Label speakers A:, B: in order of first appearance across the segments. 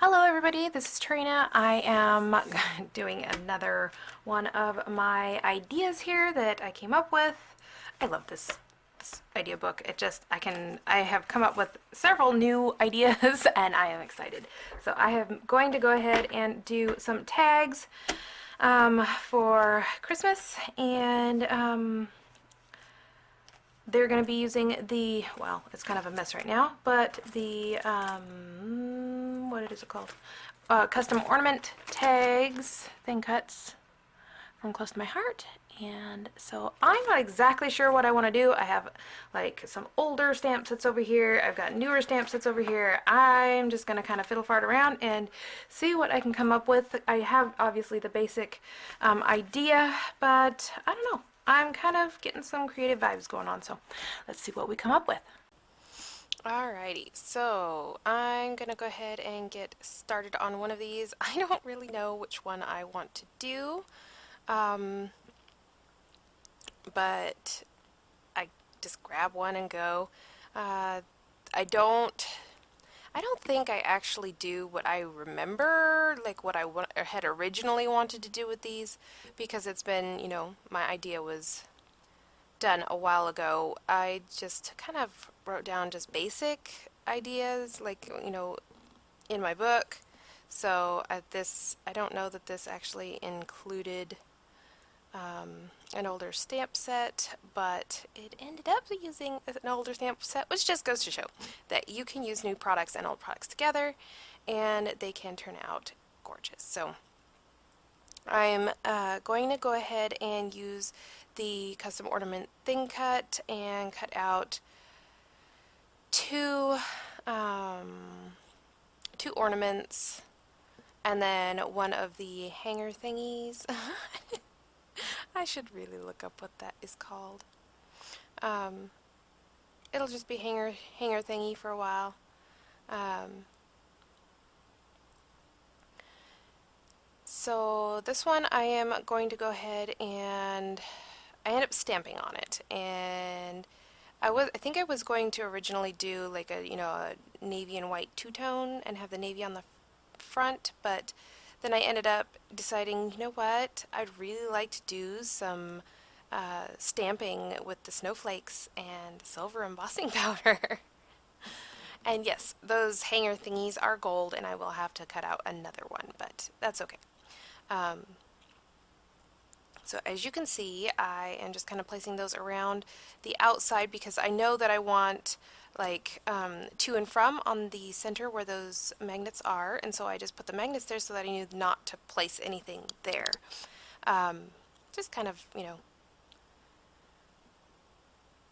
A: Hello everybody, this is Tarina. I am doing another one of my ideas here that I came up with. I love this idea book. I have come up with several new ideas and I am excited. So I am going to go ahead and do some tags for Christmas, and they're going to be using the, well, it's kind of a mess right now, but the, what is it called? Custom Ornament Tags ThinCuts from Close to My Heart. And so I'm not exactly sure what I want to do. I have like some older stamp sets over here. I've got newer stamp sets over here. I'm just going to kind of fiddle fart around and see what I can come up with. I have obviously the basic idea, but I don't know. I'm kind of getting some creative vibes going on, so let's see what we come up with. Alrighty, so I'm gonna go ahead and get started on one of these. I don't really know which one I want to do, but I just grab one and go. I don't think I actually do what I remember, like what I had originally wanted to do with these, because it's been, my idea was done a while ago. I just kind of wrote down just basic ideas, like, in my book. So I don't know that this actually included an older stamp set, but it ended up using an older stamp set, which just goes to show that you can use new products and old products together and they can turn out gorgeous. So I'm going to go ahead and use the Custom Ornament ThinCut and cut out two ornaments and then one of the hanger thingies. I should really look up what that is called. It'll just be hanger thingy for a while. So this one I am going to go ahead and I end up stamping on it, and I think I was going to originally do like a navy and white two-tone and have the navy on the front, but then I ended up deciding, you know what, I'd really like to do some stamping with the snowflakes and silver embossing powder. And yes, those hanger thingies are gold, and I will have to cut out another one, but that's okay. So as you can see, I am just kind of placing those around the outside because I know that I want like to and from on the center where those magnets are, and so I just put the magnets there so that I knew not to place anything there. Just kind of,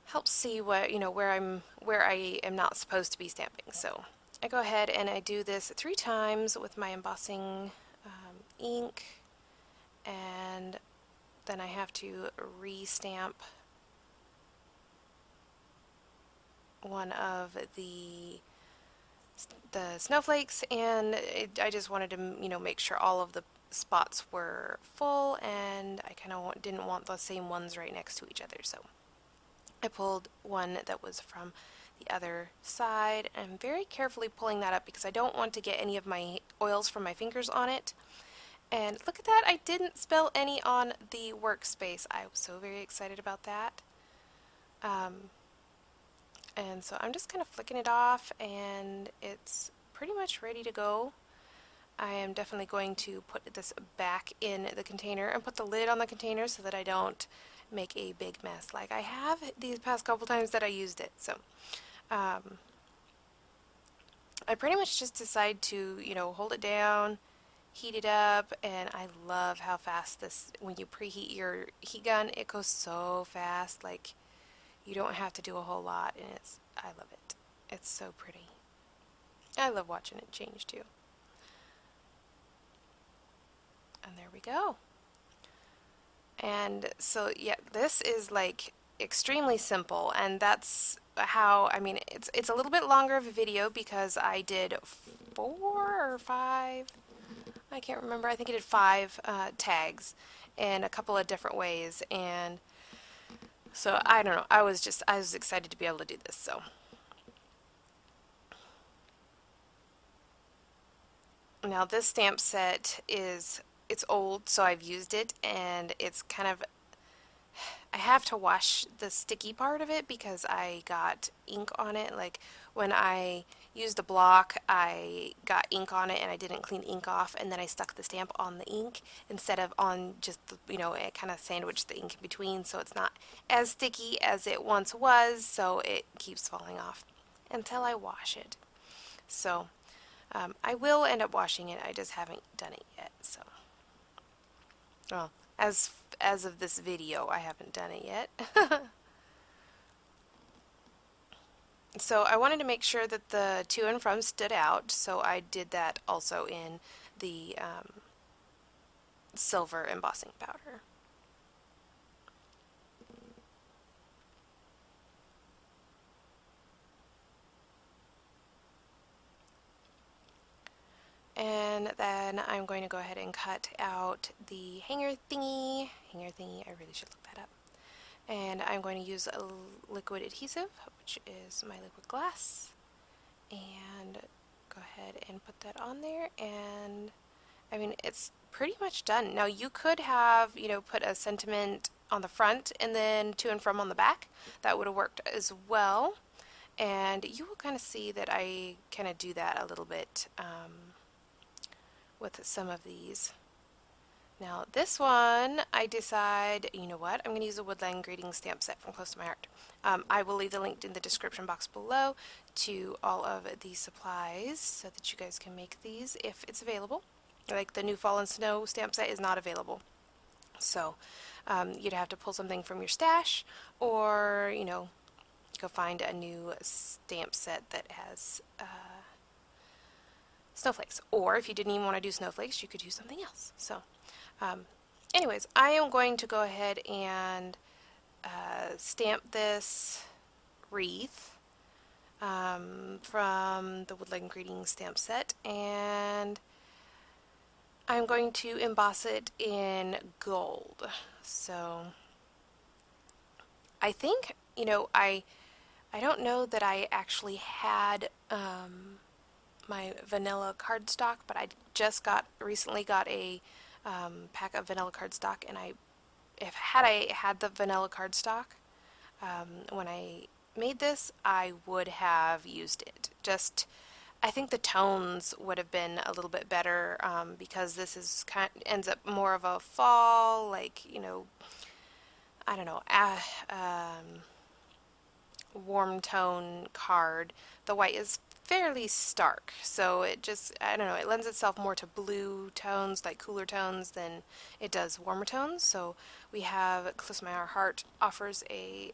A: helps see what, where I am not supposed to be stamping. So I go ahead and I do this 3 times with my embossing ink, and then I have to re-stamp one of the snowflakes, and I just wanted to, make sure all of the spots were full, and I kind of didn't want the same ones right next to each other, so I pulled one that was from the other side. I'm very carefully pulling that up because I don't want to get any of my oils from my fingers on it. And look at that, I didn't spill any on the workspace. I was so very excited about that. And so I'm just kind of flicking it off, and it's pretty much ready to go. I am definitely going to put this back in the container and put the lid on the container so that I don't make a big mess like I have these past couple times that I used it. So I pretty much just decide to, hold it down, heat it up, and I love how fast this, when you preheat your heat gun, it goes so fast. Like, you don't have to do a whole lot, and I love it. It's so pretty. I love watching it change too. And there we go. And so yeah, this is like extremely simple, and that's how, I mean, it's a little bit longer of a video because I did 4 or 5, I can't remember, I think I did 5 tags in a couple of different ways, and so I don't know, I was excited to be able to do this. So Now this stamp set it's old, so I've used it, and it's kind of, I have to wash the sticky part of it because I got ink on it. Like when I used a block, I got ink on it and I didn't clean the ink off, and then I stuck the stamp on the ink instead of on just the, it kind of sandwiched the ink in between, so it's not as sticky as it once was, so it keeps falling off until I wash it. So I will end up washing it, I just haven't done it yet. So, well, as of this video, I haven't done it yet. So I wanted to make sure that the to and from stood out, so I did that also in the silver embossing powder. And then I'm going to go ahead and cut out the hanger thingy. I really should look that up. And I'm going to use a liquid adhesive, which is my liquid glass. And go ahead and put that on there. And I mean, it's pretty much done. Now you could have, put a sentiment on the front and then to and from on the back. That would have worked as well. And you will kind of see that I kind of do that a little bit with some of these. Now this one, I decide, you know what, I'm going to use a Woodland Greetings stamp set from Close to My Heart. I will leave the link in the description box below to all of these supplies so that you guys can make these if it's available. Like the new Fall and Snow stamp set is not available. So you'd have to pull something from your stash, or, go find a new stamp set that has snowflakes. Or if you didn't even want to do snowflakes, you could use something else. So anyways, I am going to go ahead and stamp this wreath from the Woodland Greetings stamp set, and I'm going to emboss it in gold. So I think, I don't know that I actually had my vanilla cardstock, but I just recently got a pack of vanilla cardstock, and if I had the vanilla cardstock when I made this, I would have used it. I think the tones would have been a little bit better because this ends up more of a fall, like, I don't know, warm tone card. The white is fairly stark, so I don't know, it lends itself more to blue tones, like cooler tones, than it does warmer tones. So we have Close My Heart offers a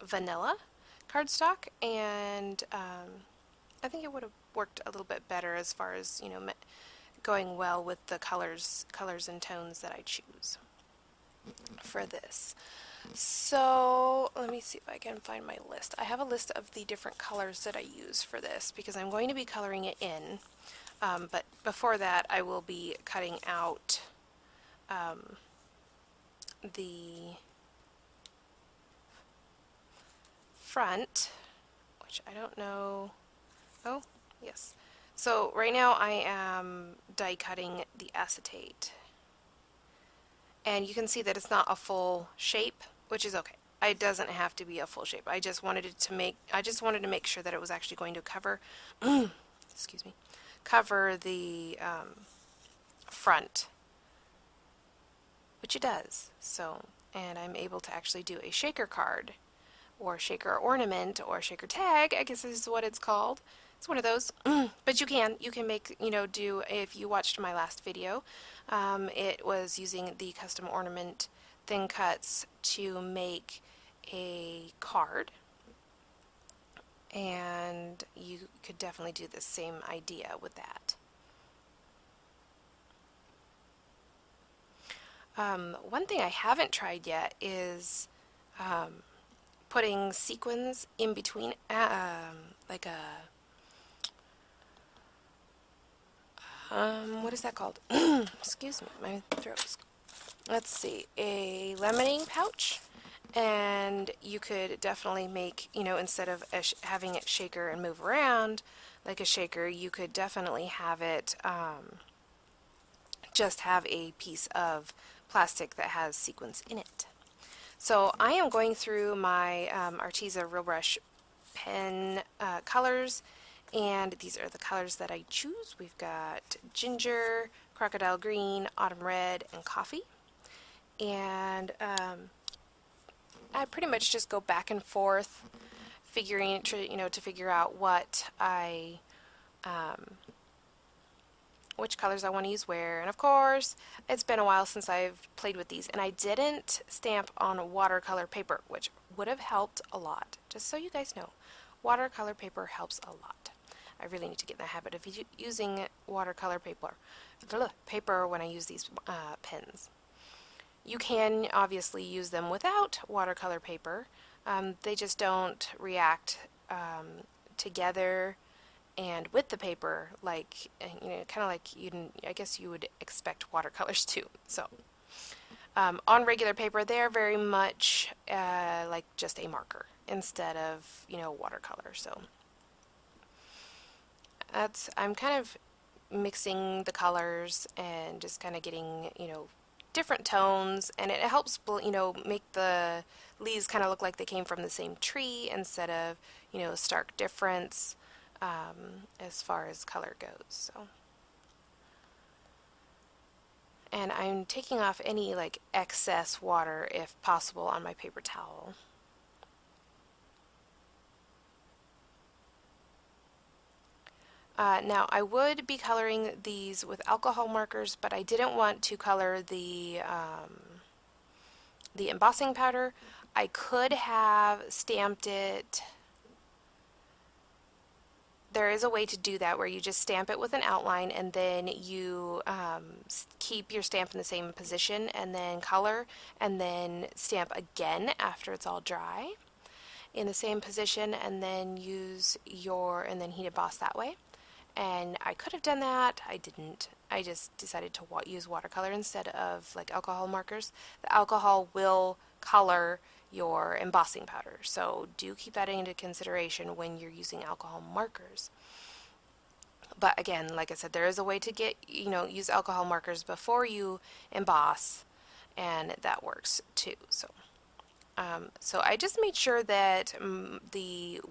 A: vanilla cardstock, and I think it would have worked a little bit better as far as, going well with the colors and tones that I choose for this. So let me see if I can find my list. I have a list of the different colors that I use for this because I'm going to be coloring it in. But before that, I will be cutting out the front, which I don't know. Oh, yes. So right now I am die cutting the acetate. And you can see that it's not a full shape, which is okay. It doesn't have to be a full shape. I just wanted to make sure that it was actually going to cover excuse me, cover the front, which it does. So, and I'm able to actually do a shaker card, or shaker ornament, or shaker tag, I guess is what it's called. It's one of those. But you can make, do, if you watched my last video, it was using the Custom Ornament ThinCuts to make a card, and you could definitely do the same idea with that. One thing I haven't tried yet is putting sequins in between, like a what is that called? Excuse me, my throat. Let's see, a laminating pouch, and you could definitely make, instead of having it shaker and move around, like a shaker, you could definitely have it just have a piece of plastic that has sequins in it. So I am going through my Arteza Real Brush Pen colors, and these are the colors that I choose. We've got ginger, crocodile green, autumn red, and coffee. And I pretty much just go back and forth, figuring, to figure out which colors I want to use where. And of course, it's been a while since I've played with these, and I didn't stamp on watercolor paper, which would have helped a lot. Just so you guys know, watercolor paper helps a lot. I really need to get in the habit of using watercolor paper when I use these pens. You can obviously use them without watercolor paper. They just don't react together and with the paper like, kind of like I guess you would expect watercolors to. So on regular paper, they're very much like just a marker instead of watercolor. So I'm kind of mixing the colors and just kind of getting different tones, and it helps make the leaves kind of look like they came from the same tree instead of a stark difference as far as color goes. So, and I'm taking off any like excess water if possible on my paper towel. Now I would be coloring these with alcohol markers, but I didn't want to color the embossing powder. I could have stamped it. There is a way to do that where you just stamp it with an outline, and then you keep your stamp in the same position and then color, and then stamp again after it's all dry in the same position, and then and then heat emboss that way. And I could have done that. I didn't. I just decided to use watercolor instead of like alcohol markers. The alcohol will color your embossing powder, so do keep that into consideration when you're using alcohol markers. But again, like I said, there is a way to use alcohol markers before you emboss, and that works too. So so I just made sure that the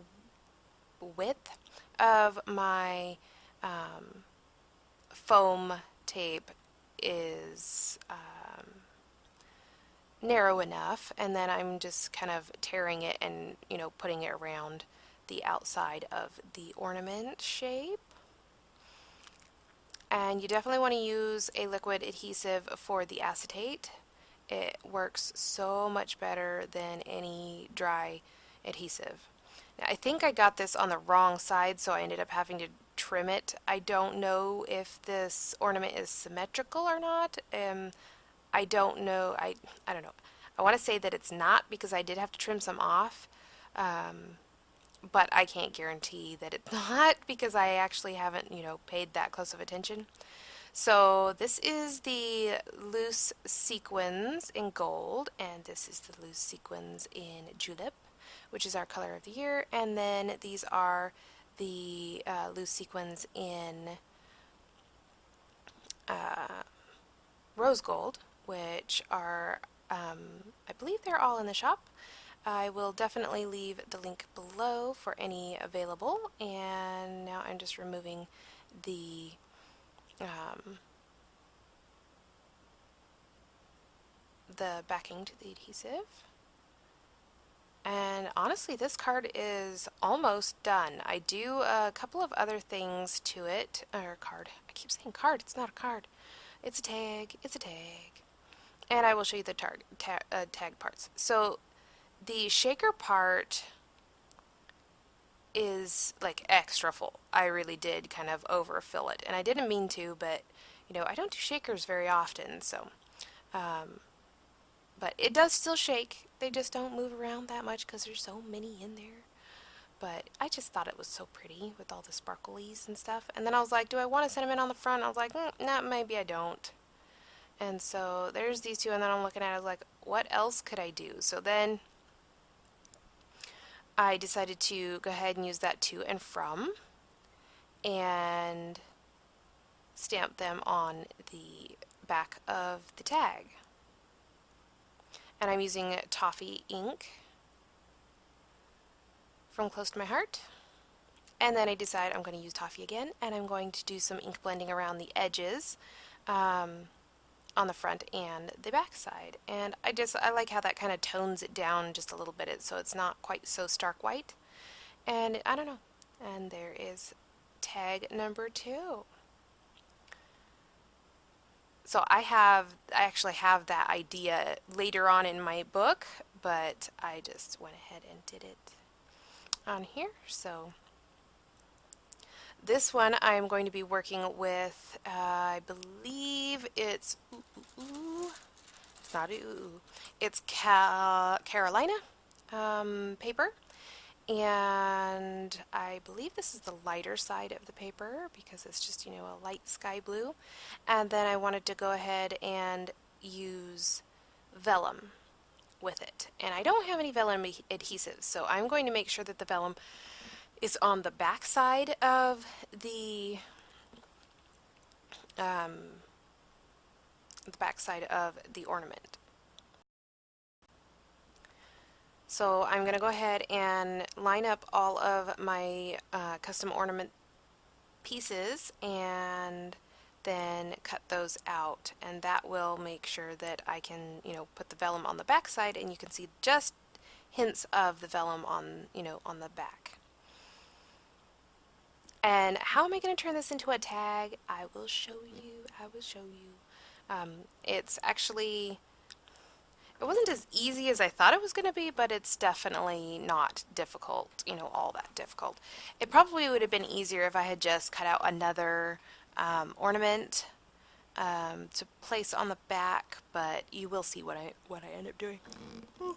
A: width of my foam tape is narrow enough, and then I'm just kind of tearing it and putting it around the outside of the ornament shape. And you definitely want to use a liquid adhesive for the acetate. It works so much better than any dry adhesive. Now, I think I got this on the wrong side, so I ended up having to trim it. I don't know if this ornament is symmetrical or not. I don't know. I don't know. I want to say that it's not, because I did have to trim some off, but I can't guarantee that it's not, because I actually haven't paid that close of attention. So this is the loose sequins in gold, and this is the loose sequins in julep, which is our color of the year, and then these are the loose sequins in rose gold, which are, I believe they're all in the shop. I will definitely leave the link below for any available, and now I'm just removing the backing to the adhesive. And honestly, this card is almost done. I do a couple of other things to it. Or card. I keep saying card. It's not a card. It's a tag. It's a tag. And I will show you the tag parts. So the shaker part is like extra full. I really did kind of overfill it. And I didn't mean to, but I don't do shakers very often, so but it does still shake. They just don't move around that much because there's so many in there. But I just thought it was so pretty with all the sparklies and stuff. And then I was like, do I want a sentiment on the front? I was like, nah, maybe I don't. And so there's these two, and then I'm looking at it, I was like, what else could I do? So then I decided to go ahead and use that to and from. and stamp them on the back of the tag. And I'm using toffee ink from Close to My Heart. And then I decide I'm going to use toffee again, and I'm going to do some ink blending around the edges on the front and the back side. And I like how that kind of tones it down just a little bit so it's not quite so stark white. And I don't know. And there is tag number 2. So I actually have that idea later on in my book, but I just went ahead and did it on here. So this one I'm going to be working with, I believe it's, it's not it's Carolina paper. And I believe this is the lighter side of the paper because it's just, you know, a light sky blue. And then I wanted to go ahead and use vellum with it. And I don't have any vellum adhesives, so I'm going to make sure that the vellum is on the back side of the ornament. So I'm going to go ahead and line up all of my custom ornament pieces and then cut those out, and that will make sure that I can, you know, put the vellum on the back side and you can see just hints of the vellum on, you know, on the back. And how am I going to turn this into a tag? I will show you. It's actually, it wasn't as easy as I thought it was going to be, but it's definitely not difficult, you know, all that difficult. It probably would have been easier if I had just cut out another ornament to place on the back, but you will see what I end up doing. Oh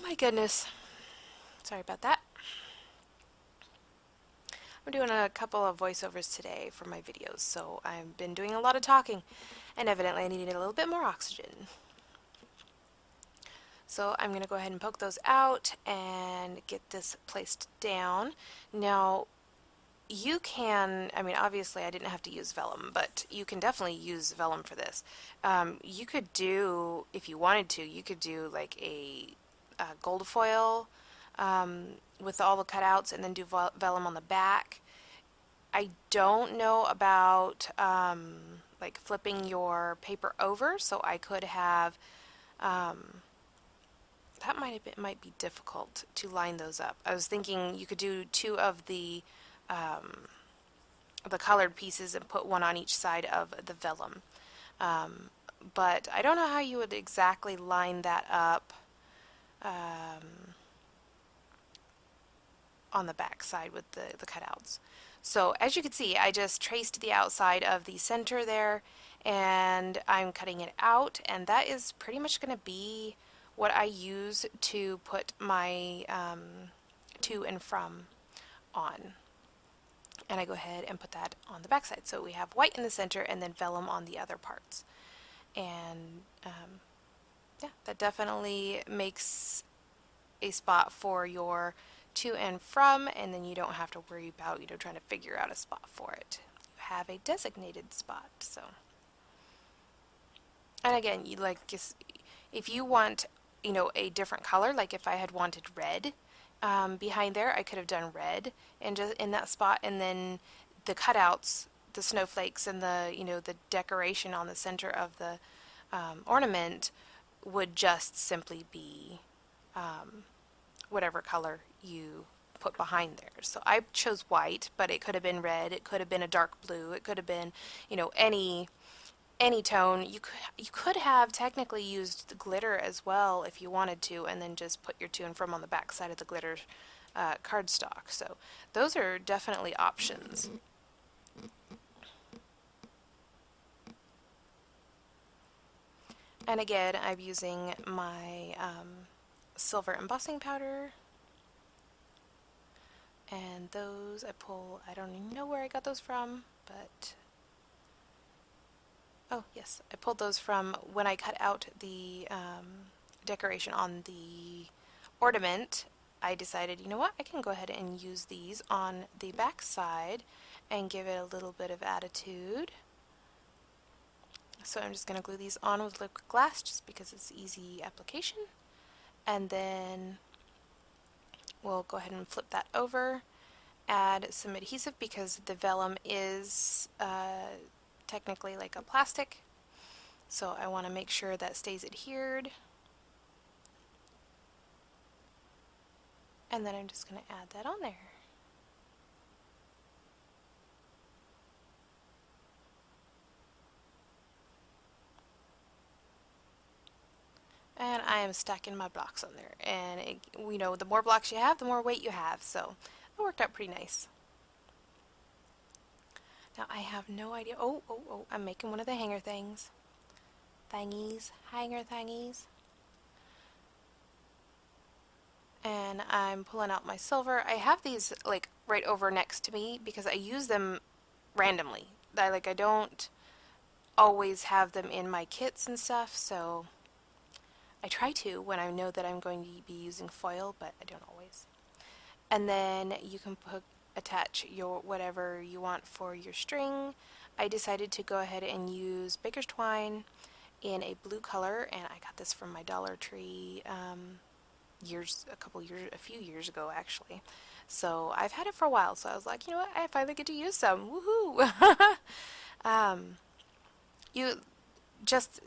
A: my goodness. Sorry about that. I'm doing a couple of voiceovers today for my videos, so I've been doing a lot of talking, and evidently I needed a little bit more oxygen. So I'm going to go ahead and poke those out and get this placed down. Now, you can, I mean, obviously I didn't have to use vellum, but you can definitely use vellum for this. You could do, if you wanted to, you could do like a gold foil with all the cutouts and then do vellum on the back. I don't know about like flipping your paper over, so I could have that might be difficult to line those up. I was thinking you could do 2 of the colored pieces and put one on each side of the vellum. But I don't know how you would exactly line that up on the back side with the cutouts. So as you can see, I just traced the outside of the center there, and I'm cutting it out, and that is pretty much going to be what I use to put my to and from on. And I go ahead and put that on the back side. So we have white in the center and then vellum on the other parts. And yeah, that definitely makes a spot for your to and from, and then you don't have to worry about, you know, trying to figure out a spot for it. You have a designated spot. So, and again, you like, just if you want, you know, a different color, like if I had wanted red behind there, I could have done red and just in that spot, and then the cutouts, the snowflakes and the, you know, the decoration on the center of the ornament would just simply be whatever color you put behind there. So I chose white, but it could have been red, it could have been a dark blue, it could have been, you know, any tone. You could have technically used the glitter as well if you wanted to, and then just put your to and from on the back side of the glitter cardstock. So those are definitely options. And again, I'm using my silver embossing powder, and those I pull, I don't even know where I got those from, but oh yes, I pulled those from when I cut out the decoration on the ornament I decided, you know what, I can go ahead and use these on the back side and give it a little bit of attitude. So I'm just going to glue these on with liquid glass just because it's easy application. And then we'll go ahead and flip that over, add some adhesive because the vellum is technically like a plastic. So I want to make sure that stays adhered. And then I'm just going to add that on there. And I am stacking my blocks on there. And you know, the more blocks you have, the more weight you have. So it worked out pretty nice. Now I have no idea. Oh, I'm making one of the hanger things. Hanger thingies. And I'm pulling out my silver. I have these like right over next to me because I use them randomly. I don't always have them in my kits and stuff, so I try to when I know that I'm going to be using foil, but I don't always. And then you can attach your whatever you want for your string. I decided to go ahead and use baker's twine in a blue color, and I got this from my Dollar Tree a few years ago actually. So I've had it for a while, so I was like, you know what, I finally get to use some. Woohoo! You just,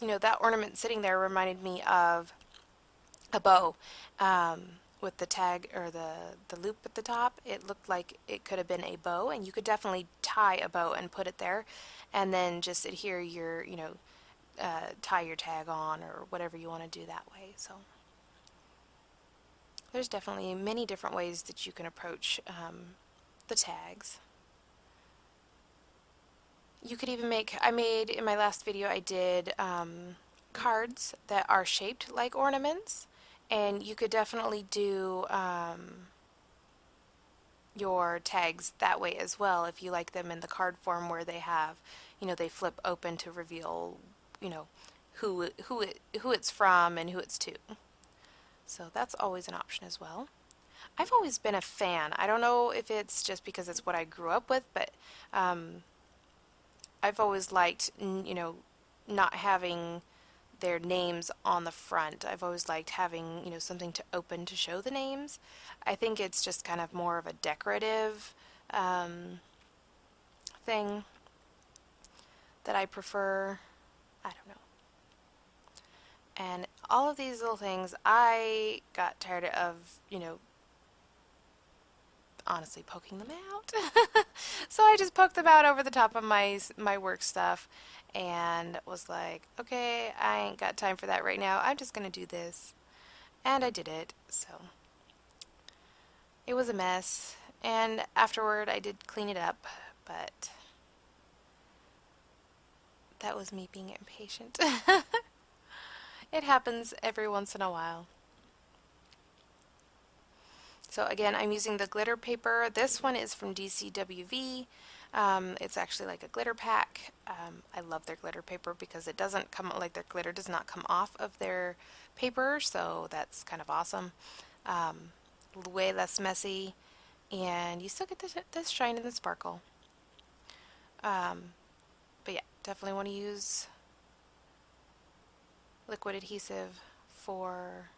A: you know, that ornament sitting there reminded me of a bow with the tag or the loop at the top. It looked like it could have been a bow, and you could definitely tie a bow and put it there and then just adhere your, you know, tie your tag on or whatever you want to do that way. So there's definitely many different ways that you can approach the tags. You could even in my last video I did cards that are shaped like ornaments, and you could definitely do your tags that way as well if you like them in the card form where they have, you know, they flip open to reveal, you know, who it's from and who it's to. So that's always an option as well. I've always been a fan. I don't know if it's just because it's what I grew up with, but I've always liked, you know, not having their names on the front. I've always liked having, you know, something to open to show the names. I think it's just kind of more of a decorative thing that I prefer. I don't know. And all of these little things, I got tired of, you know, honestly poking them out. So I just poked them out over the top of my work stuff and was like, okay, I ain't got time for that right now. I'm just gonna do this. And I did it. So it was a mess, and afterward I did clean it up, but that was me being impatient. It happens every once in a while. So again, I'm using the glitter paper. This one is from DCWV. It's actually like a glitter pack. I love their glitter paper because it doesn't come, like their glitter does not come off of their paper, so that's kind of awesome. Way less messy, and you still get this shine and the sparkle. But yeah, definitely want to use liquid adhesive for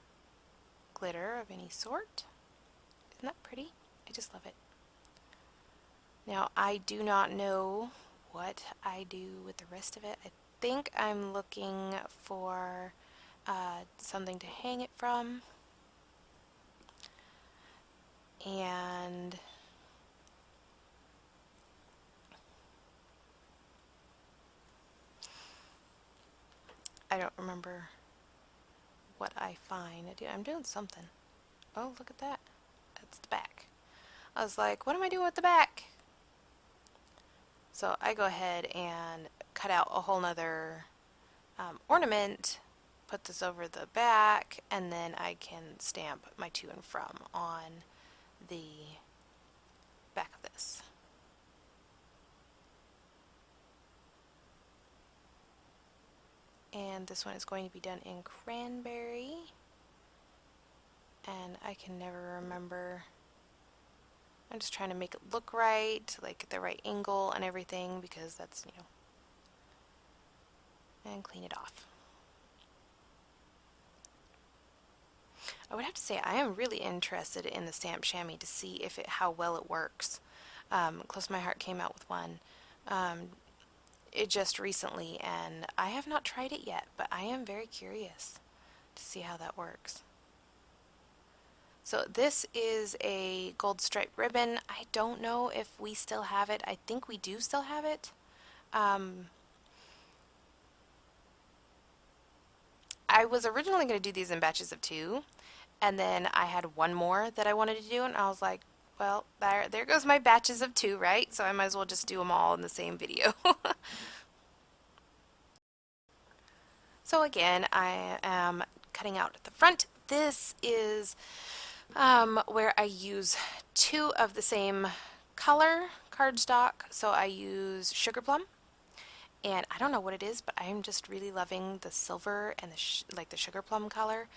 A: glitter of any sort. Isn't that pretty? I just love it. Now, I do not know what I do with the rest of it. I think I'm looking for something to hang it from. And I don't remember what I find. I'm doing something. Oh, look at that. That's the back. I was like, what am I doing with the back? So I go ahead and cut out a whole nother ornament, put this over the back, and then I can stamp my to and from on the back of this. And this one is going to be done in cranberry. and I can never remember. I'm just trying to make it look right, like the right angle and everything, because that's, you know, and clean it off. I would have to say I am really interested in the stamp chamois to see if how well it works. Close to My Heart came out with one it just recently, and I have not tried it yet, but I am very curious to see how that works. So this is a gold striped ribbon. I don't know if we still have it. I think we do still have it. I was originally going to do these in batches of 2, and then I had one more that I wanted to do, and I was like, well, there goes my batches of 2, right? So I might as well just do them all in the same video. So again, I am cutting out at the front. This is where I use 2 of the same color cardstock. So I use Sugarplum, and I don't know what it is, but I am just really loving the silver and like the Sugarplum color.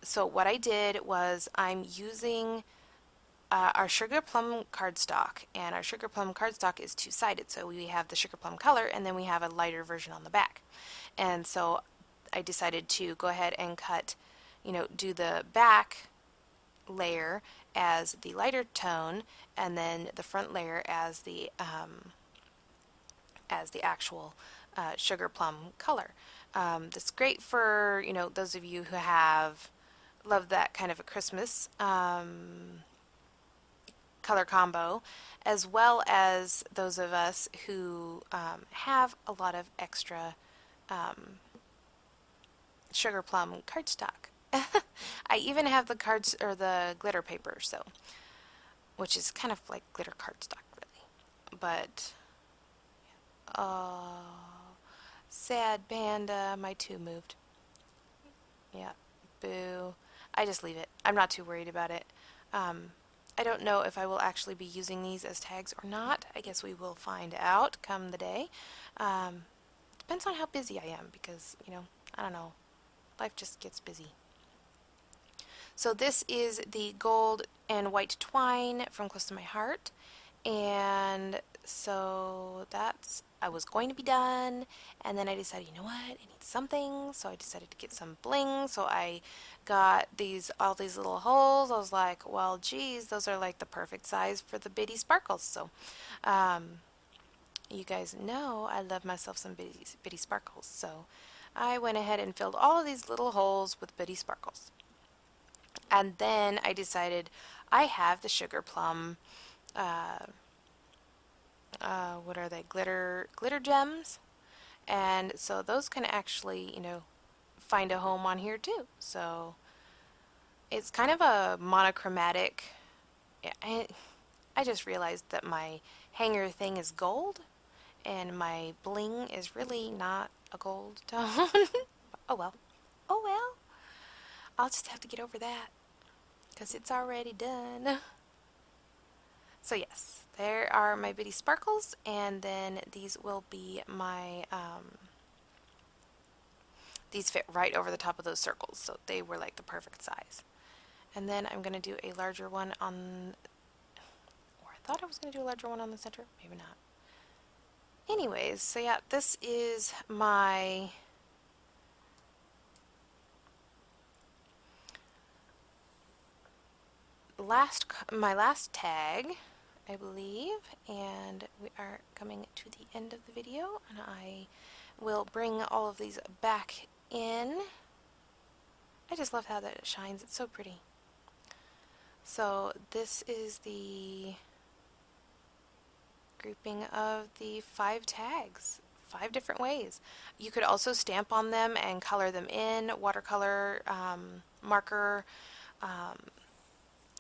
A: So what I did was I'm using our Sugarplum cardstock, and our Sugarplum cardstock is 2-sided, so we have the Sugarplum color and then we have a lighter version on the back. And so I decided to go ahead and cut, you know, do the back layer as the lighter tone and then the front layer as the actual Sugarplum color. That's great for, you know, those of you who have loved that kind of a Christmas color combo, as well as those of us who have a lot of extra Sugarplum cardstock. I even have the cards or the glitter paper, so which is kind of like glitter cardstock, really. But oh, sad panda, my 2 moved. Yeah, boo. I just leave it. I'm not too worried about it. I don't know if I will actually be using these as tags or not. I guess we will find out come the day. Depends on how busy I am, because, you know, I don't know. Life just gets busy. So this is the gold and white twine from Close to My Heart. And so that's, I was going to be done, and then I decided, you know what, I need something, so I decided to get some bling. So I got all these little holes. I was like, well, geez, those are like the perfect size for the bitty sparkles. So you guys know I love myself some bitty sparkles, so I went ahead and filled all of these little holes with bitty sparkles. And then I decided I have the Sugarplum what are they, glitter gems, and so those can actually, you know, find a home on here too. So it's kind of a monochromatic. I just realized that my hanger thing is gold and my bling is really not a gold tone. Oh well. Oh well. I'll just have to get over that because it's already done. So yes, there are my bitty sparkles, and then these will be my, these fit right over the top of those circles, so they were like the perfect size. And then I'm going to do a larger one on, or I thought I was going to do a larger one on the center, maybe not. Anyways, so yeah, this is my last tag, I believe, and we are coming to the end of the video, and I will bring all of these back in. I just love how that it shines. It's so pretty. So this is the grouping of the 5 tags, 5 different ways. You could also stamp on them and color them in, watercolor, marker,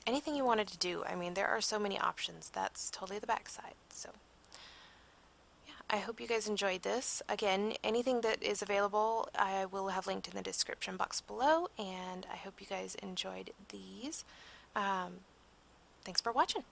A: anything you wanted to do. I mean, there are so many options. That's totally the backside. So yeah, I hope you guys enjoyed this. Again, anything that is available I will have linked in the description box below, and I hope you guys enjoyed these. Thanks for watching.